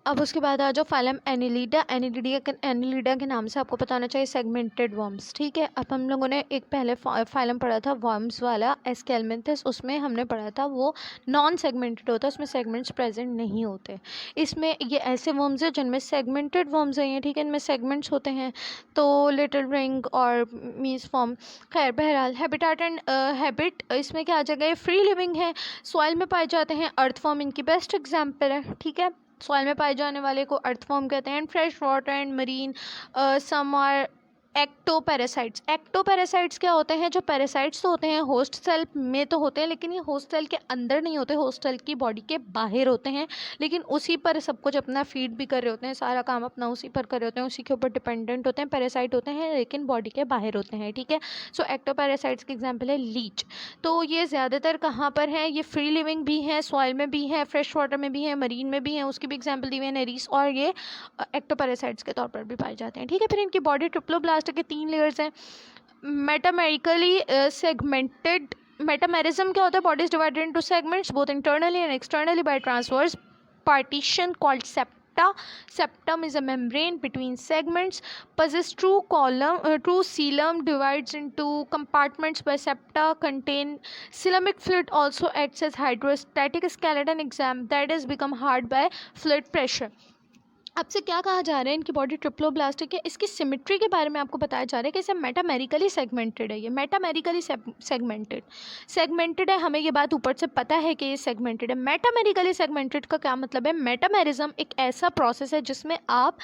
अब उसके बाद आ जाओ फाइलम एनिलिडा। एनिलिडा के नाम से आपको पता होना चाहिए सेगमेंटेड वर्म्स, ठीक है। अब हम लोगों ने एक पहले फाइलम पढ़ा था वर्म्स वाला एस्केलमेंथस, उसमें हमने पढ़ा था वो नॉन सेगमेंटेड होता है, उसमें सेगमेंट्स प्रेजेंट नहीं होते। इसमें ये ऐसे वर्म्स है जिनमें सेगमेंटेड वर्म्स हैं, ठीक है, इनमें सेगमेंट्स होते हैं, तो लिटिल रिंग और मीज फॉर्म। खैर बहरहाल हैबिटाट एंड हैबिट, इसमें क्या आ जाएगा, ये फ्री लिविंग है, सॉइल में पाए जाते हैं, अर्थ फॉर्म इनकी बेस्ट एग्जाम्पल है, ठीक है। सॉइल में पाए जाने वाले को अर्थ फॉर्म कहते हैं। Fresh water and marine some are ectoparasites. Ectoparasites क्या होते हैं, जो पैरासाइट्स तो होते हैं होस्ट सेल में तो होते हैं, लेकिन ये होस्ट सेल के अंदर नहीं होते, होस्ट सेल की बॉडी के बाहर होते हैं, लेकिन उसी पर सब कुछ अपना फीड भी कर रहे होते हैं, सारा काम अपना उसी पर कर रहे होते हैं, उसी के ऊपर डिपेंडेंट होते हैं, पैरासाइट होते हैं लेकिन बॉडी के बाहर होते हैं, ठीक है। सो एक्टोपैरासाइट्स की एग्जाम्पल है लीच। तो ये ज़्यादातर कहाँ पर है, ये फ्री लिविंग भी है, सॉइल में भी है, फ्रेश वाटर में भी है, मरीन में भी है, उसकी भी एग्जाम्पल दी हुई है नेरीस, और ये एक्टोपैरासाइट्स के तौर पर भी पाए जाते हैं, ठीक है। फिर इनकी बॉडी ट्रिप्लोब्लास्ट के 3 लेयर्स हैं। मेटामेरिकली सेगमेंटेड, मेटामेरिज्म क्या होता है, body is divided into segments both internally and externally by transverse partition called septa. Septum is a membrane between segments. Possess true coelom, divides into compartments by septa. Contain coelomic fluid. Also acts as hydrostatic skeleton exam that is become hard by fluid pressure. आपसे क्या कहा जा रहा है, इनकी body triploblastic है, इसकी symmetry के बारे में आपको बताया जा रहा है कि इसे मेटामेरिकली सेगमेंटेड है, ये मेटामेरिकली सेगमेंटेड है, हमें ये बात ऊपर से पता है कि ये सेगमेंटेड है। मेटामेरिकली सेगमेंटेड का क्या मतलब है, मेटामेरिज्म एक ऐसा प्रोसेस है जिसमें आप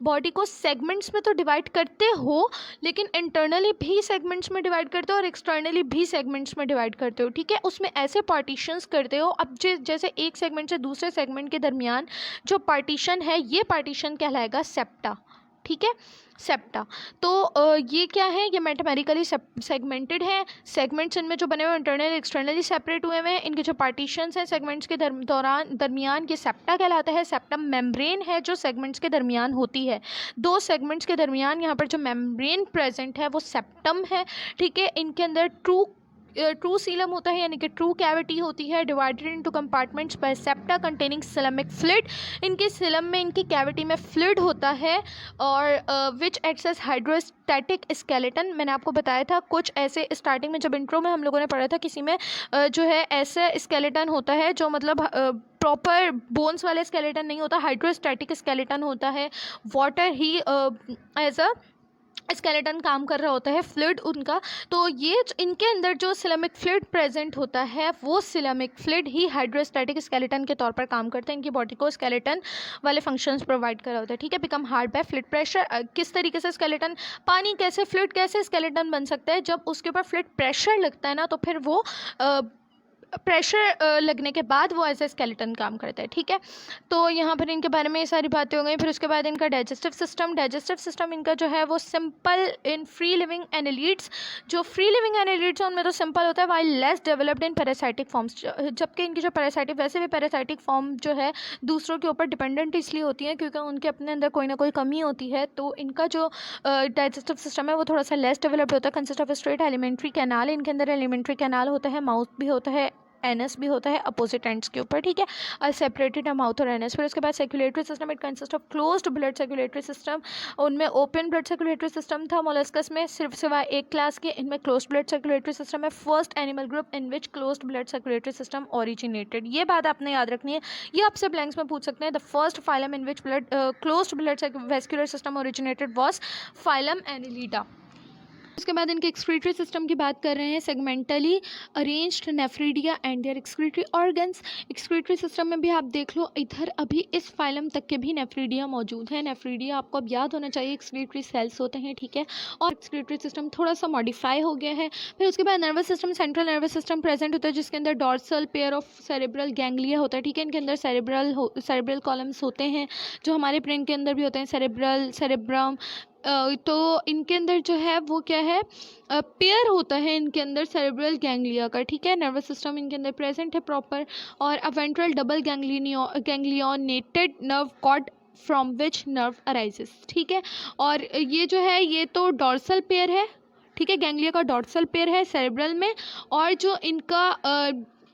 बॉडी को सेगमेंट्स में तो डिवाइड करते हो, लेकिन इंटरनली भी सेगमेंट्स में डिवाइड करते हो और एक्सटर्नली भी सेगमेंट्स में डिवाइड करते हो, ठीक है। उसमें ऐसे पार्टीशंस करते हो, अब जैसे एक सेगमेंट से दूसरे सेगमेंट के दरमियान जो पार्टीशन है, ये पार्टीशन कहलाएगा सेप्टा, ठीक है, सेप्टा। तो ये क्या है, ये मेटामेरिकली सेगमेंटेड है, सेगमेंट्स इनमें जो बने हुए इंटरनली एक्सटर्नली सेपरेट हुए हुए हैं, इनके जो पार्टीशंस हैं सेगमेंट्स के दरमियान, ये सेप्टा कहलाता है। सेप्टम मेम्ब्रेन है जो सेगमेंट्स के दरमियान होती है, 2 सेगमेंट्स के दरमियान यहाँ पर जो मेम्ब्रेन प्रेजेंट है वो सेप्टम है, ठीक है। इनके अंदर ट्रू सीलम होता है, यानी कि ट्रू कैविटी होती है, divided into compartments by septa containing coelomic fluid. इनके सिलम में, इनकी कैविटी में फ्लूइड होता है, और which acts as hydrostatic skeleton. मैंने आपको बताया था कुछ ऐसे, स्टार्टिंग में जब इंट्रो में हम लोगों ने पढ़ा था, किसी में जो है ऐसे स्केलेटन होता है जो मतलब प्रॉपर बोन्स वाले स्केलेटन नहीं होता, हाइड्रोस्टैटिक स्केलेटन होता है, वाटर ही एज अ स्केलेटन काम कर रहा होता है, फ्लूइड उनका। तो ये इनके अंदर जो सिलेमिक फ्लूइड प्रेजेंट होता है, वो सिलेमिक फ्लूइड ही हाइड्रोस्टैटिक स्केलेटन के तौर पर काम करते हैं, इनकी बॉडी को स्केलेटन वाले फंक्शंस प्रोवाइड कर रहा होता है, ठीक है। Become hard by fluid pressure. किस तरीके से स्केलेटन, पानी कैसे, फ्लूइड कैसे स्केलेटन बन सकता है, जब उसके ऊपर फ्लूइड प्रेशर लगता है ना, तो फिर वो प्रेशर लगने के बाद वो ऐसे स्केलेटन काम करता है, ठीक है। तो यहाँ पर इनके बारे में ये सारी बातें हो गई। फिर उसके बाद इनका डाइजेस्टिव सिस्टम इनका जो है वो simple in free living annelids. जो फ्री लिविंग एनालिड्स हैं उनमें तो सिंपल होता है, while less developed in parasitic forms. जबकि इनकी जो पैरासाइटिक, वैसे भी पैरासाइटिक फॉर्म जो है दूसरों के ऊपर डिपेंडेंट इसलिए होती है क्योंकि उनके अपने अंदर कोई ना कोई कमी होती है, तो इनका जो डाइजेस्टिव सिस्टम है वो थोड़ा सा लेस डेवलप्ड होता है। Consist of straight alimentary canal, इनके अंदर एलिमेंट्री कैनाल होता है, माउथ भी होता है, एनस भी होता है अपोजिट एंड्स के ऊपर, ठीक है, और सेपरेटेड है माउथ और एनस। फिर उसके बाद circulatory system, it consist of closed blood circulatory system. उनमें ओपन ब्लड सर्कुलेटरी सिस्टम था मोलस्कस में, सिर्फ सिवाय एक क्लास के, इनमें क्लोज्ड ब्लड सर्कुलेटरी सिस्टम है। First animal group in which closed blood circulatory system originated, ये बात आपने याद रखनी है, ये आपसे ब्लैंक्स में पूछ सकते हैं। The first phylum in which closed blood vascular system originated was phylum Annelida. उसके बाद इनके एक्सक्रीटरी सिस्टम की बात कर रहे हैं, segmentally arranged nephridia and their excretory organs. Excretory system में भी आप देख लो, इधर अभी इस फाइलम तक के भी नेफ्रीडिया मौजूद है। नेफ्रीडिया आपको अब याद होना चाहिए, एक्सक्रीटरी सेल्स होते हैं, ठीक है, और एक्सक्रीटरी सिस्टम थोड़ा सा मॉडिफाई हो गया है। फिर उसके बाद nervous system, central nervous system present होता है, जिसके अंदर dorsal pair of cerebral ganglia होता है, ठीक है। इनके अंदर सेरेब्रल कॉलम्स होते हैं, जो हमारे ब्रेन के अंदर भी होते हैं, सेरेब्रम। तो इनके अंदर जो है वो क्या है, पेयर होता है इनके अंदर सेरेब्रल गैंग्लिया का, ठीक है। नर्वस सिस्टम इनके अंदर प्रेजेंट है प्रॉपर, और a ventral double ganglionated nerve cord from which nerve arises, ठीक है। और ये जो है ये तो डॉर्सल पेयर है, ठीक है, गैंग्लिया का डॉर्सल पेयर है सेरेब्रल में, और जो इनका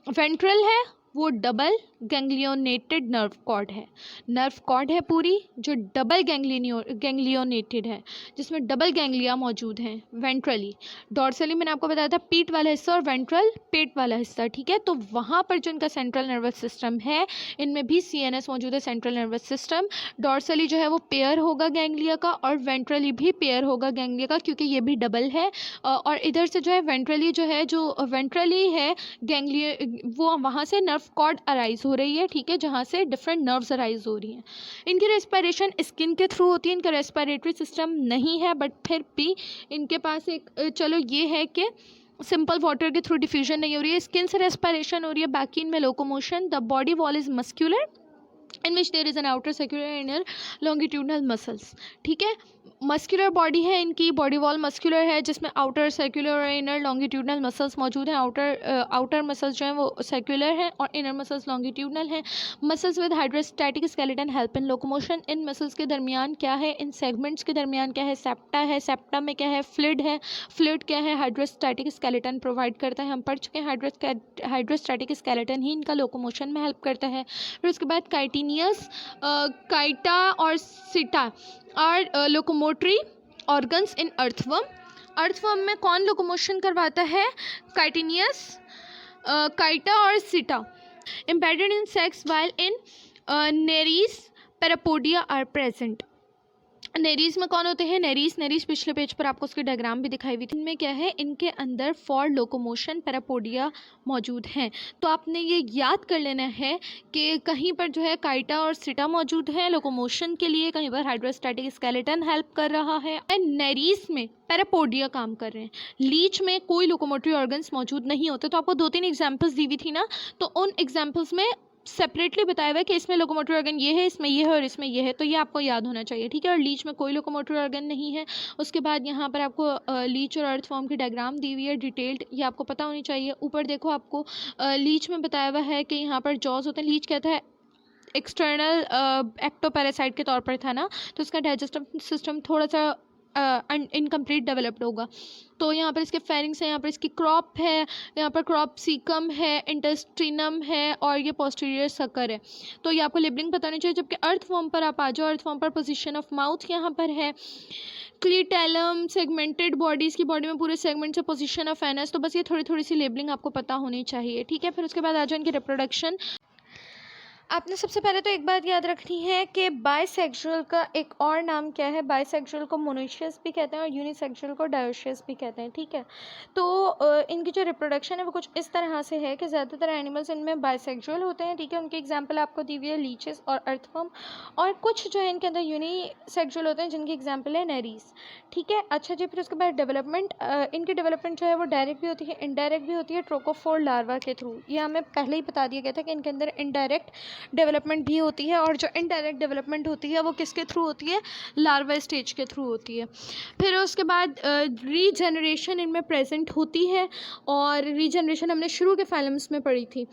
वेंट्रल है वो डबल गैंग्लियोनेटेड नर्व कॉर्ड है। नर्व कॉर्ड है पूरी जो डबल गैंग्लियोनेटेड है, जिसमें डबल गैंग्लिया मौजूद हैं वेंट्रली। डॉर्सली मैंने आपको बताया था पीठ वाला हिस्सा और वेंट्रल पेट वाला हिस्सा, ठीक है। तो वहाँ पर जो इनका सेंट्रल नर्वस सिस्टम है, इनमें भी CNS मौजूद है, सेंट्रल नर्वस सिस्टम। डॉर्सली जो है वो पेयर होगा गैंग्लिया का, और वेंट्रली भी पेयर होगा गैंग्लिया का, क्योंकि ये भी डबल है। और इधर से जो है वेंट्रली जो वेंट्रली है गैंग्लिया, वो वहाँ से नर्व कॉर्ड अराइज हो रही है, ठीक है, जहाँ से डिफरेंट नर्व्स अराइज हो रही हैं। इनकी रेस्पिरेशन स्किन के थ्रू होती है, इनका रेस्पिरेटरी सिस्टम नहीं है, बट फिर भी इनके पास एक चलो ये है कि सिंपल वाटर के थ्रू डिफ्यूजन नहीं हो रही है, स्किन से रेस्पिरेशन हो रही है। बाकी इनमें locomotion, the body wall is muscular in which there is an outer circular inner longitudinal muscles, ठीक है। मस्कुलर बॉडी है इनकी, बॉडी वॉल मस्कुलर है, जिसमें आउटर सर्कुलर और इनर लॉन्गिट्यूडनल मसल्स मौजूद हैं। आउटर मसल्स जो हैं वो सर्कुलर हैं और इनर मसल्स लॉन्गिट्यूडनल हैं। Muscles with hydrostatic skeleton help in locomotion. In muscles के दरमियान क्या है, इन सेगमेंट्स के दरमियान क्या है, सेप्टा है, सेप्टा में क्या है, फ्लूइड है, फ्लूइड क्या है, हाइड्रोस्टैटिक स्केलेटन प्रोवाइड करता है। हम पढ़ चुके हैं हाइड्रोस्टैटिक स्केलेटन ही इनका लोकोमोशन में हेल्प करता है। फिर उसके बाद काइटिनियस, काइटा और setae are locomotory organs in earthworm. Earthworm में कौन लोकोमोशन करवाता है, काइटिनियस, काइटा और setae. Embedded in sacs while in nereis parapodia are present. Nereis में कौन होते हैं, नेरीज पिछले पेज पर आपको उसकी डायग्राम भी दिखाई हुई थी। इनमें क्या है, इनके अंदर फॉर लोकोमोशन पैरापोडिया मौजूद हैं। तो आपने ये याद कर लेना है कि कहीं पर जो है काइटा और सिटा मौजूद है लोकोमोशन के लिए, कहीं पर हाइड्रोस्टैटिक स्केलेटन हेल्प कर रहा है, एंड नेरीज में पैरापोडिया काम कर रहे हैं। लीच में कोई लोकोमोटरी ऑर्गन्स मौजूद नहीं होते। तो आपको 2-3 एग्जाम्पल्स दी हुई थी ना, तो उन एग्जाम्पल्स में सेपरेटली बताया हुआ है कि इसमें लोकोमोटरी ऑर्गन ये है, इसमें ये है और इसमें ये है, तो ये आपको याद होना चाहिए, ठीक है। और लीच में कोई लोकोमोटरी ऑर्गन नहीं है। उसके बाद यहाँ पर आपको लीच और अर्थवर्म की डायग्राम दी हुई है डिटेल्ड, ये आपको पता होनी चाहिए। ऊपर देखो आपको लीच में बताया हुआ है कि यहाँ पर जॉज होते हैं। लीच कहता है एक्सटर्नल एक्टोपैरासाइट के तौर पर था ना, तो इसका डाइजेस्टिव सिस्टम थोड़ा सा इनकम्प्लीट डेवलप्ड होगा। तो यहाँ पर इसके फेरिंग्स हैं, यहाँ पर इसकी क्रॉप है, यहाँ पर क्रॉप सीकम है, इंटेस्टिनम है और ये पोस्टीरियर सकर है। तो ये आपको लेबलिंग पता होनी चाहिए। जबकि अर्थवर्म पर आप आ जाओ, अर्थवर्म पर पोजीशन ऑफ माउथ यहाँ पर है, क्लीटेलम, सेगमेंटेड बॉडीज़ की बॉडी में पूरे सेगमेंट से पोजीशन ऑफ एनस। तो बस ये थोड़ी सी लेबलिंग आपको पता होनी चाहिए, ठीक है। फिर उसके बाद आ जाओ इनकी रिप्रोडक्शन। आपने सबसे पहले तो एक बात याद रखनी है कि बाइसेक्सुअल का एक और नाम क्या है। बाइसेक्सुअल को मोनोशियस भी कहते हैं और यूनिसेक्सुअल को डायोशियस भी कहते हैं, ठीक है। तो इनकी जो रिप्रोडक्शन है वो कुछ इस तरह से है कि ज़्यादातर एनिमल्स इनमें बाइसेक्सुअल होते हैं, ठीक है। उनके एग्जाम्पल आपको दी हुई है लीचेस और अर्थवर्म, और कुछ जो है इनके अंदर यूनिसेक्सुअल होते हैं जिनकी एग्जाम्पल है नेरीज, ठीक है। अच्छा जी, फिर उसके बाद डेवलपमेंट, इनकी डेवलपमेंट जो है वो डायरेक्ट भी होती है, इनडायरेक्ट भी होती है, ट्रोकोफोर लार्वा के थ्रू। ये हमें पहले ही बता दिया गया था कि इनके अंदर इनडायरेक्ट डेवलपमेंट भी होती है, और जो इनडायरेक्ट डेवलपमेंट होती है वो किसके थ्रू होती है, लार्वा स्टेज के थ्रू होती है। फिर उसके बाद रीजनरेशन इनमें प्रेजेंट होती है, और रीजनरेशन हमने शुरू के फाइलम्स में पढ़ी थी।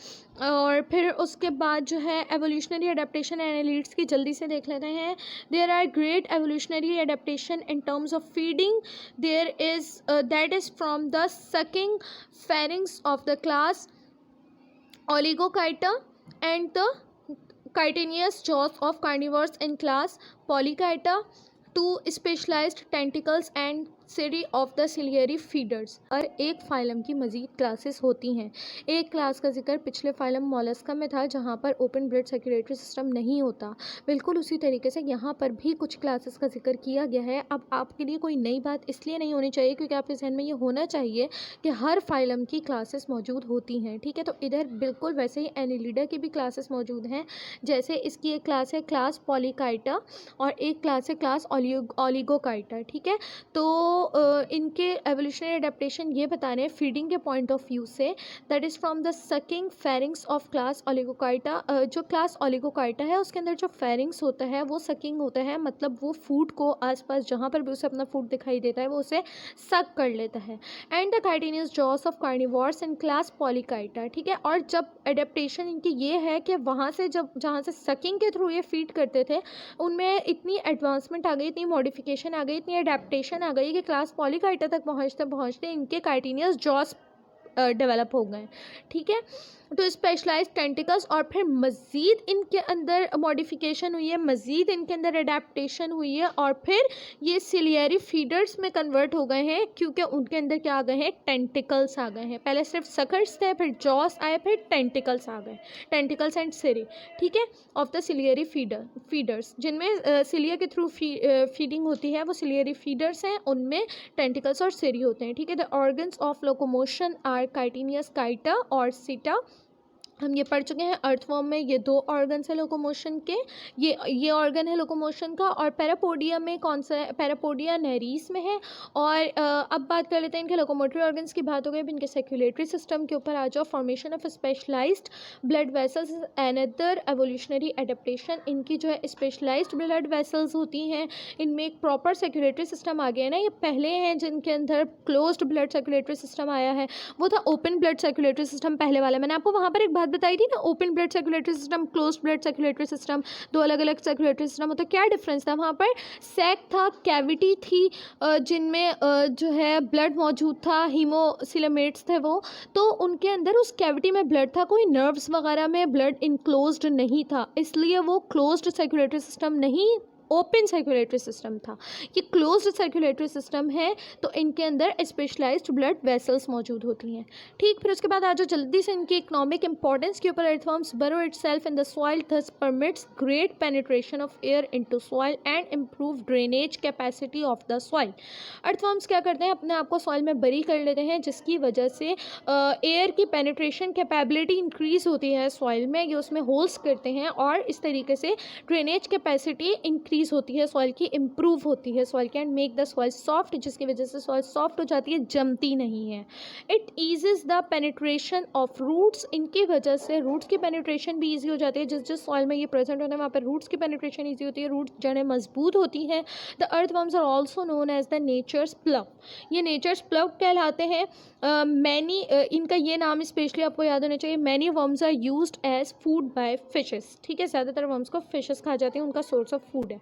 और फिर उसके बाद जो है एवोल्यूशनरी एडेप्टेशन एनालिट्स की जल्दी से देख लेते हैं। There are great evolutionary adaptation in terms of feeding, there is that is from the sucking pharynx of the class Oligochaeta and the chitinous jaws of carnivores in class Polychaeta to specialized tentacles and series of the ciliary feeders। और एक phylum की मज़ीद classes होती हैं। एक class का जिक्र पिछले फाइलम मोलस्का में था जहाँ पर ओपन ब्लड सर्कुलेटरी सिस्टम नहीं होता, बिल्कुल उसी तरीके से यहाँ पर भी कुछ क्लासेस का जिक्र किया गया है। अब आपके लिए कोई नई बात इसलिए नहीं होनी चाहिए क्योंकि आपके जहन में ये होना चाहिए कि हर फाइलम की क्लासेस मौजूद होती हैं, ठीक है। तो इधर बिल्कुल वैसे ही एनिलिडा की भी क्लासेस मौजूद हैं। जैसे इसकी एक क्लास है क्लास पॉलीकाइटा और एक क्लास है क्लास ओलिगोकाइटा, ठीक है। तो इनके एवोल्यूशनरी एडेप्टेशन ये बता रहे हैं फीडिंग के पॉइंट ऑफ व्यू से, that is from the sucking pharynx of class Oligochaeta. जो क्लास ओलिगोकाइटा है उसके अंदर जो फेरिंग्स होता है वो सकिंग होता है, मतलब वो फूड को आसपास जहाँ पर भी उसे अपना फूड दिखाई देता है वो उसे सक कर लेता है। And the chitinous jaws of carnivores in class Polychaeta, ठीक है। और जब एडेप्टेशन इनकी ये है कि वहाँ से जहाँ से सकिंग के थ्रू ये फीड करते थे उनमें इतनी एडवांसमेंट आ गई, इतनी मॉडिफिकेशन आ गई, इतनी एडेप्टेशन आ गई कि क्लास पॉलीकाइटा तक पहुँचते पहुँचते इनके काइटिनियस जॉस डेवलप हो गए, ठीक है। टू स्पेशलाइज टेंटिकल्स, और फिर मज़ीद इनके अंदर मॉडिफिकेशन हुई है, मज़ीद इनके अंदर अडेप्टेशन हुई है, और फिर ये सिलियरी फीडर्स में कन्वर्ट हो गए हैं क्योंकि उनके अंदर क्या आ गए हैं, टेंटिकल्स आ गए हैं। पहले सिर्फ सकर्स थे, फिर जॉस आए, फिर टेंटिकल्स आ गए, टेंटिकल्स एंड सिरी, ठीक है, ऑफ द सिलियरी फीडर्स, जिनमें सिलिया के थ्रू फीडिंग होती है, वो सिलियरी फीडर्स हैं, उनमें टेंटिकल्स और सिरी होते हैं, ठीक है। The organs of locomotion are chitinous chaetae और सीटा, हम ये पढ़ चुके हैं। अर्थवर्म में ये दो ऑर्गन्स है लोकोमोशन के, ये ऑर्गन है लोकोमोशन का। और पैरापोडिया में कौन सा है, पैरापोडिया नहरीस में है। और अब बात कर लेते हैं इनके लोकोमोटरी ऑर्गन्स की। बात हो गई इनके सर्कुलेटरी सिस्टम के ऊपर आ जाओ। Formation of specialised blood vessels is another evolutionary adaptation. इनकी जो है स्पेशलाइज्ड ब्लड वेसल्स होती हैं, इनमें एक प्रॉपर सर्कुलेटरी सिस्टम आ गया है ना। ये पहले हैं जिनके अंदर क्लोज्ड ब्लड सर्कुलेटरी सिस्टम आया है, वो था ओपन ब्लड सर्कुलेटरी सिस्टम पहले वाला। मैंने आपको वहाँ पर एक बात बताई थी ना, open blood circulatory system, closed blood circulatory system, दो अलग अलग सर्कुलेटरी सिस्टम होता है। क्या डिफरेंस था, वहाँ पर सैक था, कैविटी थी, जिनमें जो है ब्लड मौजूद था, हीमोसिलेमेट्स थे वो, तो उनके अंदर उस कैविटी में ब्लड था, कोई नर्व्स वगैरह में ब्लड इनक्लोज्ड नहीं था, इसलिए वो क्लोज्ड सर्कुलेटरी सिस्टम नहीं, ओपन सर्कुलेटरी सिस्टम था। ये क्लोज्ड सर्कुलेटरी सिस्टम है, तो इनके अंदर स्पेशलाइज्ड ब्लड वेसल्स मौजूद होती हैं, ठीक। फिर उसके बाद आ जाओ जल्दी से इनकी इकोनॉमिक इंपॉर्टेंस के ऊपर। अर्थवर्म्स बरो itself in the soil, thus permits great penetration of air into soil and improve drainage capacity of the soil. Earthworms क्या करते हैं, अपने आप को सॉइल में बरी कर लेते हैं, जिसकी वजह से एयर की पेनिट्रेशन कैपेबिलिटी इंक्रीज़ होती है सॉइल में, ये उसमें होल्स करते हैं, और इस तरीके से ड्रेनेज कैपेसिटी इंक्रीज होती है सॉइल की, इंप्रूव होती है सॉइल की, and make the soil soft, जिसकी वजह से सॉइल सॉफ्ट हो जाती है, जमती नहीं है। It eases the penetration of roots, इनकी वजह से रूट्स की पेनिट्रेशन भी ईजी हो जाती है। जिस जिस सॉइल में ये प्रेजेंट होते हैं वहाँ पर रूट्स की पेनिट्रेशन ईजी होती है, रूट्स जड़ें मजबूत होती हैं। The earthworms are also known as the nature's plough, ये नेचर्स प्लव कहलाते हैं। मैनी इनका ये नाम स्पेशली आपको याद होना चाहिए। Many worms are used as food by fishes, ठीक है, ज़्यादातर वर्म्स को फिशेस खा जाते हैं, उनका सोर्स ऑफ फूड है।